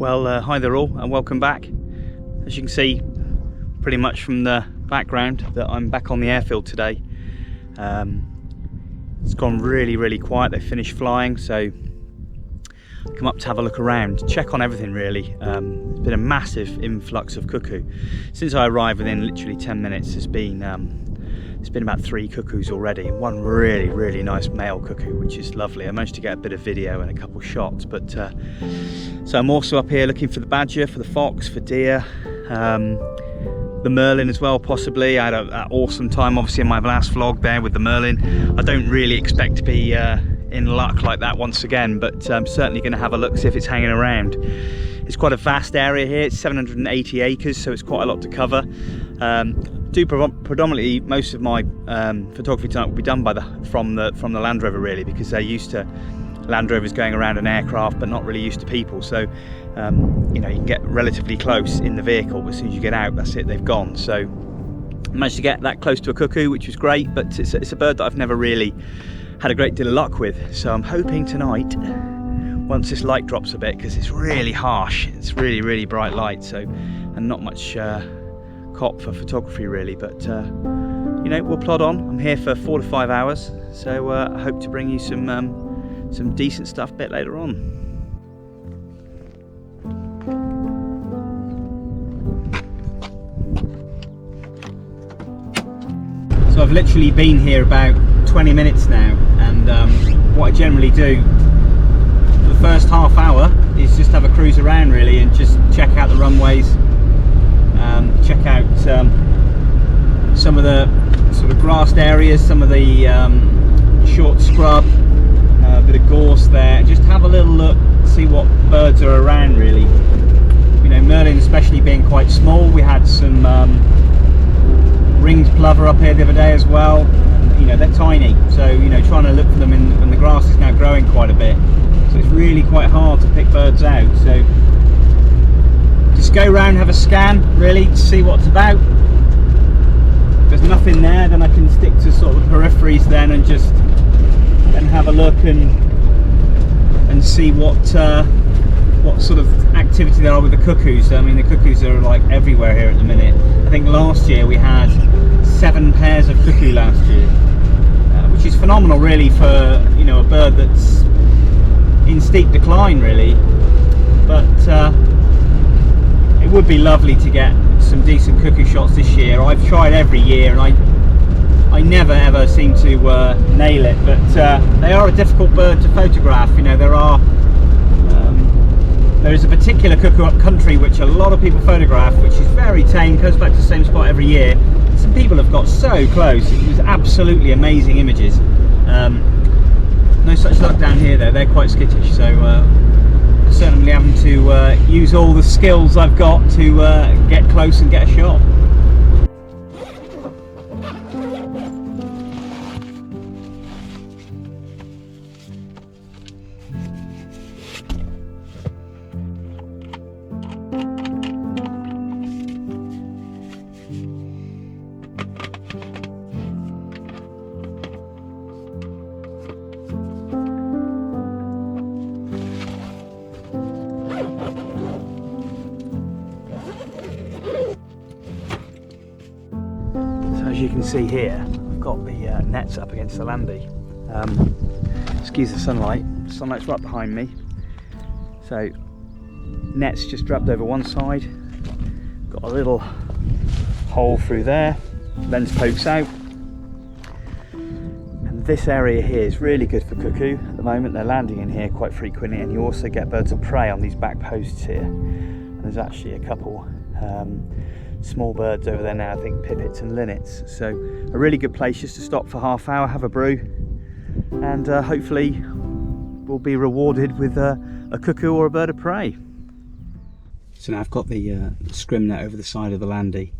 Well, hi there all and welcome back. As you can see pretty much from the background that I'm back on the airfield today. It's gone really quiet. They finished flying, so come up to have a look around, check on everything really. There's been a massive influx of cuckoo. Since I arrived, within literally 10 minutes there's been about 3 cuckoos already, and one really nice male cuckoo, which is lovely. I managed to get a bit of video and a couple shots, but so I'm also up here looking for the badger, for the fox, for deer, the merlin as well possibly. I had an awesome time obviously in my last vlog there with the merlin. I don't really expect to be in luck like that once again, but I'm certainly going to have a look, see if it's hanging around. It's quite a vast area here. It's 780 acres, so it's quite a lot to cover. Predominantly most of my photography tonight will be done from the Land Rover really, because they're used to Land Rovers going around an aircraft but not really used to people. So you know, you can get relatively close in the vehicle, but as soon as you get out, that's it, they've gone. So I managed to get that close to a cuckoo, which was great, but it's a bird that I've never really had a great deal of luck with. So I'm hoping tonight, once this light drops a bit, because it's really harsh, it's really bright light, so, and not much cop for photography really, but you know, we'll plod on. I'm here for 4 to 5 hours, so I hope to bring you some decent stuff a bit later on. So I've literally been here about 20 minutes now, and what I generally do for the first half hour is just have a cruise around really, and just check out the runways, check out some of the sort of grassed areas, some of the short scrub, a bit of gorse there. Just have a little look, see what birds are around really. You know, merlin especially being quite small. We had some ringed plover up here the other day as well. You know, they're tiny, so you know, trying to look for them when the grass is now growing quite a bit, so it's really quite hard to pick birds out. So just go around, have a scan really to see what's about. If there's nothing there, then I can stick to sort of peripheries then, and just then have a look and see what sort of activity there are with the cuckoos. I mean, the cuckoos are like everywhere here at the minute. I think last year we had 7 pairs of cuckoo last year, which is phenomenal really for, you know, a bird that's in steep decline really. But it would be lovely to get some decent cuckoo shots this year. I've tried every year and I never ever seem to nail it, but they are a difficult bird to photograph. You know, there is a particular cuckoo up country which a lot of people photograph, which is very tame, goes back to the same spot every year. Some people have got so close, it was absolutely amazing images. No such luck down here though, they're quite skittish, so certainly having to use all the skills I've got to get close and get a shot. As you can see here, I've got the nets up against the landy. Excuse the sunlight. Sunlight's right behind me. So nets just wrapped over one side. Got a little hole through there. Lens pokes out. And this area here is really good for cuckoo. At the moment they're landing in here quite frequently, and you also get birds of prey on these back posts here. And there's actually a couple small birds over there now, I think pipits and linnets. So a really good place just to stop for half hour, have a brew, and hopefully we'll be rewarded with a cuckoo or a bird of prey. So now I've got the scrim net over the side of the landy,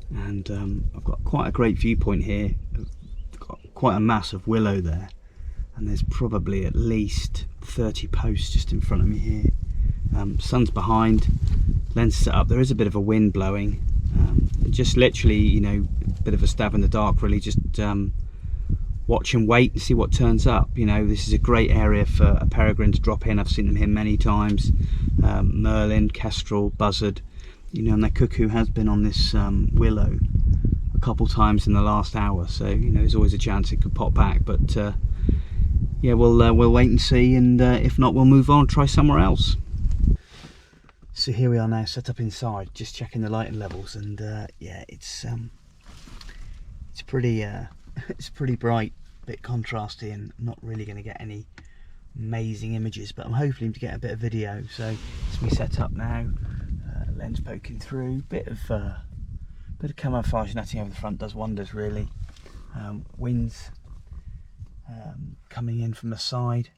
and I've got quite a great viewpoint here. I've got quite a mass of willow there, and there's probably at least 30 posts just in front of me here. Sun's behind, lens set up. There is a bit of a wind blowing, just literally, you know, a bit of a stab in the dark really, just watch and wait and see what turns up. You know, this is a great area for a peregrine to drop in. I've seen them here many times. Merlin, kestrel, buzzard, you know, and their cuckoo has been on this willow a couple times in the last hour, so you know there's always a chance it could pop back. But yeah, we'll wait and see, and if not, we'll move on, try somewhere else. So here we are now, set up inside, just checking the lighting levels, and yeah, it's pretty it's pretty bright, a bit contrasty, and not really going to get any amazing images, but I'm hoping to get a bit of video. So it's me set up now, lens poking through, bit of camouflage netting over the front does wonders really. Winds coming in from the side,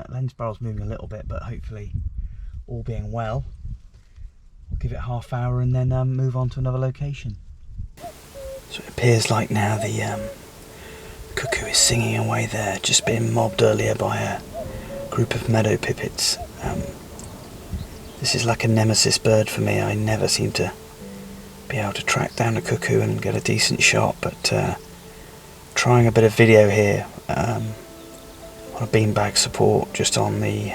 lens barrel's moving a little bit, but hopefully all being well, we'll give it a half hour and then move on to another location. So it appears like now the cuckoo is singing away there, just being mobbed earlier by a group of meadow pipits. This is like a nemesis bird for me. I never seem to be able to track down a cuckoo and get a decent shot, but trying a bit of video here on a beanbag support just on the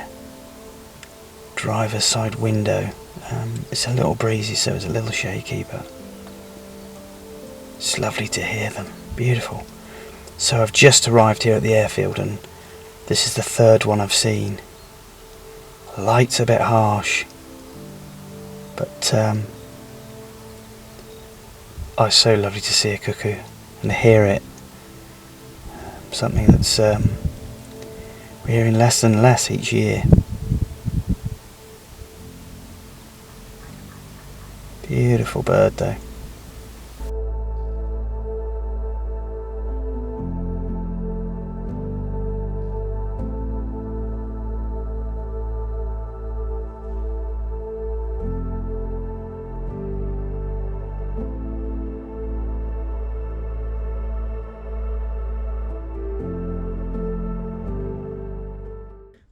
driver's side window. It's a little breezy, so it's a little shaky, but it's lovely to hear them. Beautiful. So I've just arrived here at the airfield, and this is the third one I've seen. Light's a bit harsh, but oh, it's so lovely to see a cuckoo and to hear it. Something that's we're hearing less and less each year. Beautiful bird though.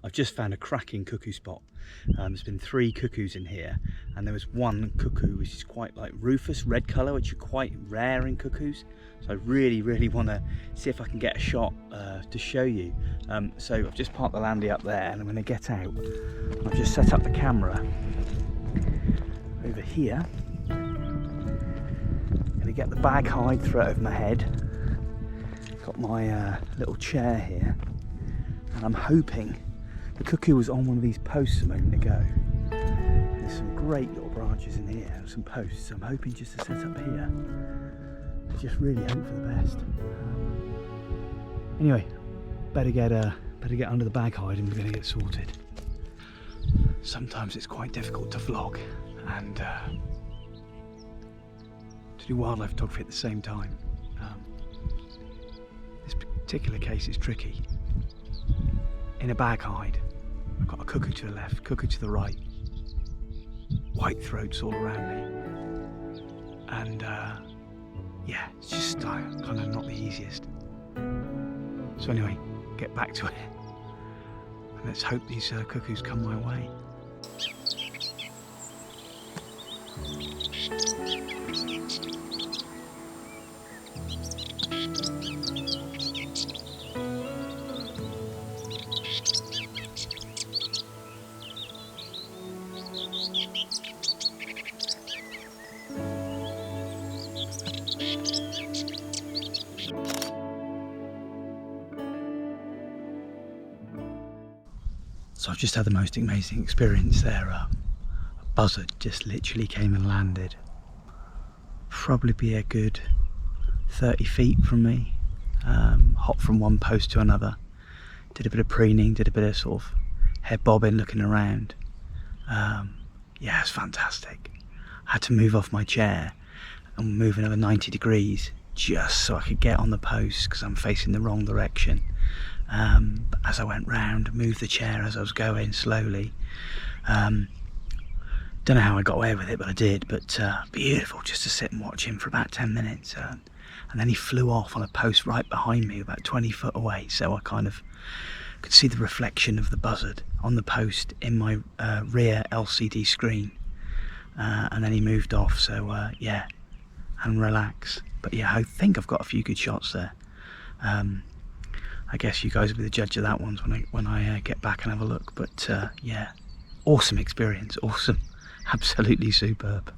I've just found a cracking cuckoo spot. There's been 3 cuckoos in here, and there was one cuckoo which is quite like rufous red colour, which are quite rare in cuckoos. So I really want to see if I can get a shot to show you. So I've just parked the Landy up there, and I'm going to get out. I've just set up the camera over here. Going to get the bag hide, throw it over my head. Got my little chair here, and I'm hoping. The cuckoo was on one of these posts a moment ago. There's some great little branches in here, some posts. So I'm hoping just to set up here. Just really hope for the best. Anyway, better get under the bag hide, and we're going to get sorted. Sometimes it's quite difficult to vlog and to do wildlife photography at the same time. This particular case is tricky. In a bag hide, I've got a cuckoo to the left, cuckoo to the right, white throats all around me, and yeah, it's just kind of not the easiest. So anyway, get back to it, and let's hope these cuckoos come my way. So I've just had the most amazing experience there. A buzzard just literally came and landed. Probably be a good 30 feet from me. Hopped from one post to another. Did a bit of preening, did a bit of sort of head bobbing, looking around. Yeah, it's fantastic. I had to move off my chair and move another 90 degrees just so I could get on the post because I'm facing the wrong direction. But as I went round, moved the chair as I was going slowly. Don't know how I got away with it, but I did. But beautiful just to sit and watch him for about 10 minutes. And then he flew off on a post right behind me, about 20 foot away. So I kind of could see the reflection of the buzzard on the post in my rear LCD screen. And then he moved off, so yeah, and relax. But yeah, I think I've got a few good shots there. I guess you guys will be the judge of that one when I get back and have a look. But yeah, awesome experience, awesome, absolutely superb.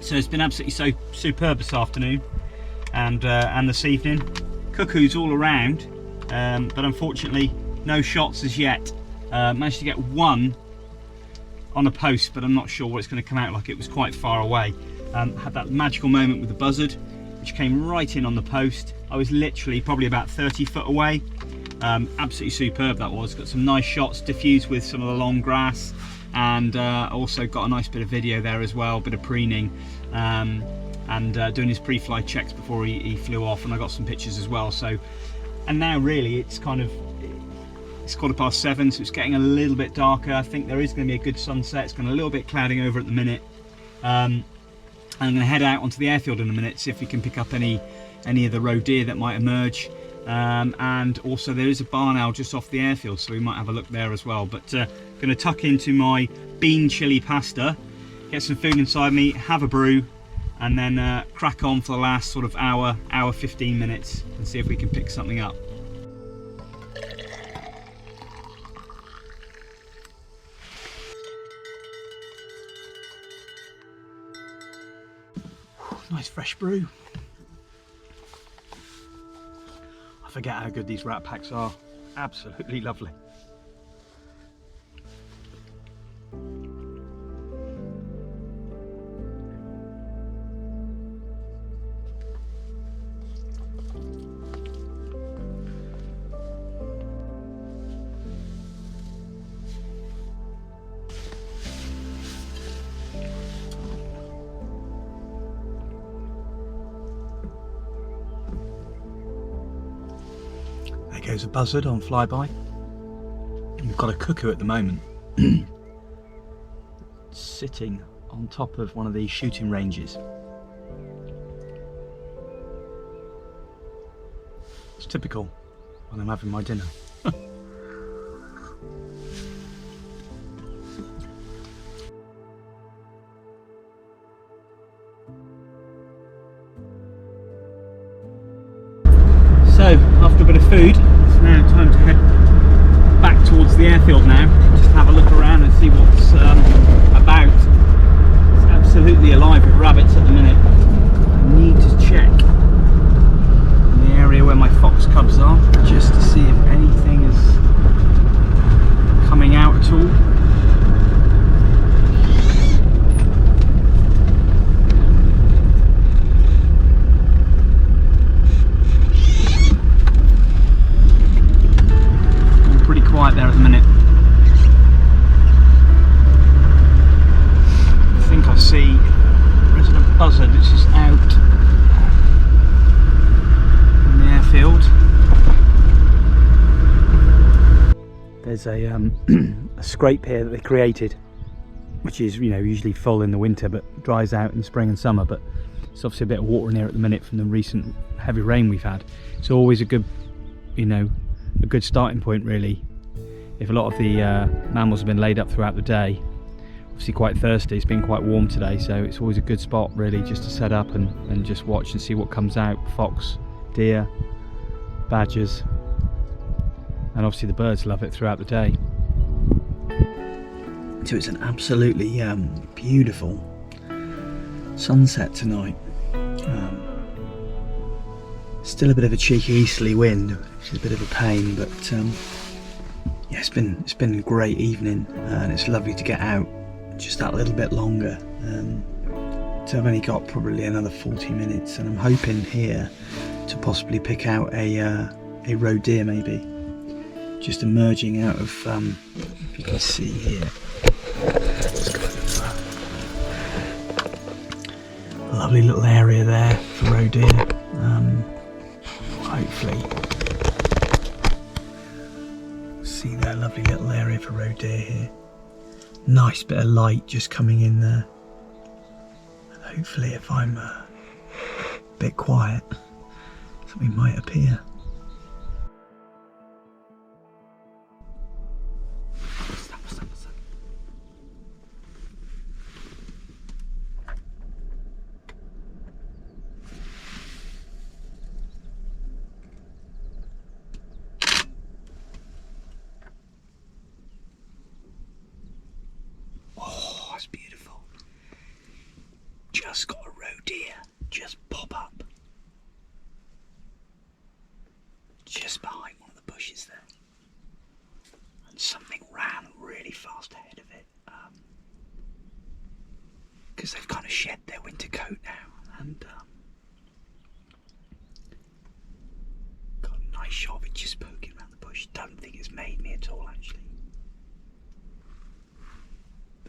So it's been absolutely so superb this afternoon and this evening. Cuckoos all around, but unfortunately no shots as yet. Managed to get one on a post, but I'm not sure what it's going to come out like. It was quite far away. Had that magical moment with the buzzard, which came right in on the post. I was literally probably about 30 foot away. Absolutely superb that was. Got some nice shots diffused with some of the long grass, and also got a nice bit of video there as well, a bit of preening, and doing his pre-flight checks before he flew off, and I got some pictures as well. So, and now really it's kind of, it's 7:15, so it's getting a little bit darker. I think there is going to be a good sunset. It's going a little bit clouding over at the minute. I'm going to head out onto the airfield in a minute, see if we can pick up any of the roe deer that might emerge. And also there is a barn owl just off the airfield, so we might have a look there as well. But going to tuck into my bean chili pasta, get some food inside me, have a brew, and then crack on for the last sort of hour 15 minutes and see if we can pick something up. Nice fresh brew. I forget how good these rat packs are. Absolutely lovely. There goes a buzzard on flyby. We've got a cuckoo at the moment sitting on top of one of these shooting ranges. It's typical when I'm having my dinner. So, after a bit of food, it's now time to head back towards the airfield now. Just have a look around and see what's about. It's absolutely alive with rabbits at the minute. I need to check in the area where my fox cubs are, just to see if anything is coming out at all. Quiet there at the minute. I think I see resident buzzard that's just out in the airfield. There's a scrape here that they created, which is, you know, usually full in the winter but dries out in spring and summer, but it's obviously a bit of water in here at the minute from the recent heavy rain we've had. It's always a good, you know, a good starting point really. If a lot of the mammals have been laid up throughout the day, obviously quite thirsty, it's been quite warm today, so it's always a good spot really just to set up and just watch and see what comes out. Fox, deer, badgers, and obviously the birds love it throughout the day. So it's an absolutely beautiful sunset tonight. Still a bit of a cheeky easterly wind, which is a bit of a pain, but yeah, it's been a great evening, and it's lovely to get out just that little bit longer. So I've only got probably another 40 minutes, and I'm hoping here to possibly pick out a roe deer, maybe just emerging out of if you can see here, it's kind of a lovely little area there for roe deer. Hopefully see that lovely little area for roe deer here. Nice bit of light just coming in there, and hopefully if I'm a bit quiet, something might appear. Beautiful. Just got a roe deer just pop up just behind one of the bushes there, and something ran really fast ahead of it, because they've kind of shed their winter coat now, and got a nice shot of it just poking around the bush. Don't think it's made me at all, actually.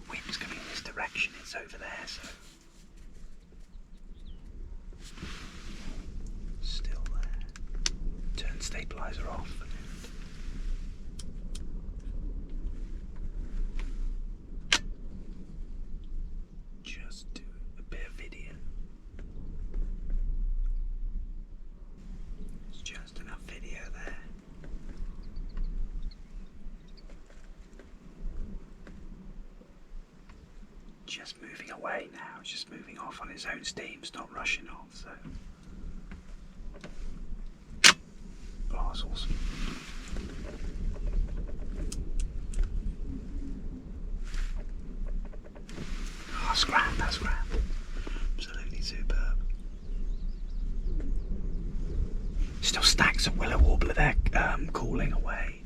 Wind's coming in this direction, it's over there, so still there. Turn stabilizer off. Just do a bit of video. It's just enough video there. Just moving away now, just moving off on his own steam, it's not rushing off, so. Oh, that's awesome. Oh, that's grand, that's grand. Absolutely superb. Still stacks of willow warbler there, calling away.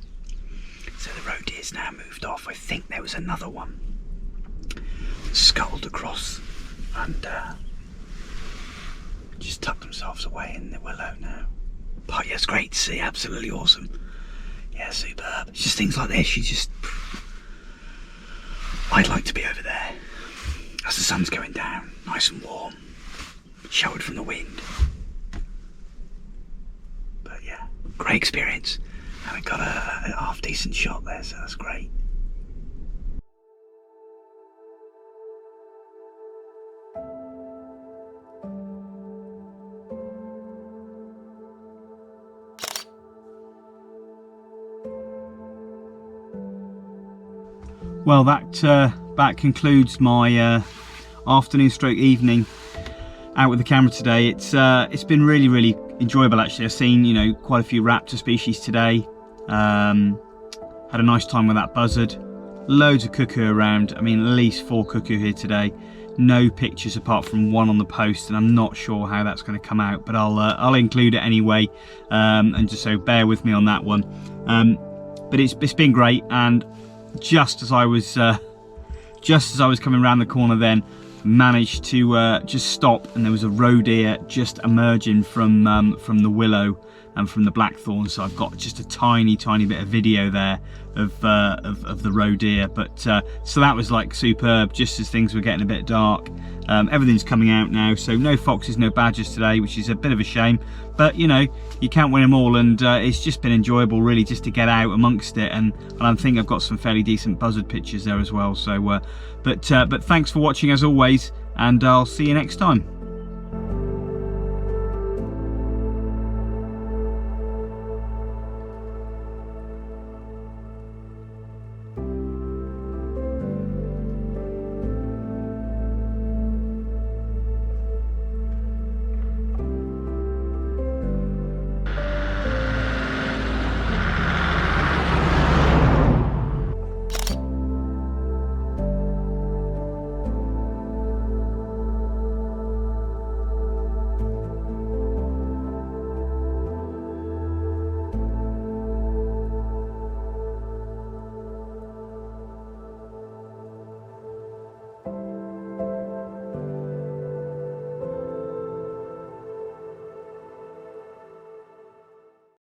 So the roe deer's now moved off. I think there was another one sculled across and just tucked themselves away in the willow now. But yeah, it's great to see, absolutely awesome. Yeah, superb. It's just things like this, I'd like to be over there as the sun's going down, nice and warm, sheltered from the wind. But yeah, great experience, and we got a half decent shot there, so that's great. Well, that concludes my afternoon stroke evening out with the camera today. It's been really enjoyable, actually. I've seen quite a few raptor species today. Had a nice time with that buzzard. Loads of cuckoo around. I mean, at least 4 cuckoo here today. No pictures apart from one on the post, and I'm not sure how that's going to come out, but I'll include it anyway, and just so bear with me on that one. But it's been great, and just as I was coming around the corner, then managed to just stop, and there was a roe deer just emerging from the willow and from the blackthorn. So I've got just a tiny bit of video there of the roe deer. But so that was like superb, just as things were getting a bit dark. Everything's coming out now, so no foxes, no badgers today, which is a bit of a shame, but you can't win them all, and it's just been enjoyable really just to get out amongst it, and I think I've got some fairly decent buzzard pictures there as well. So but thanks for watching as always, and I'll see you next time.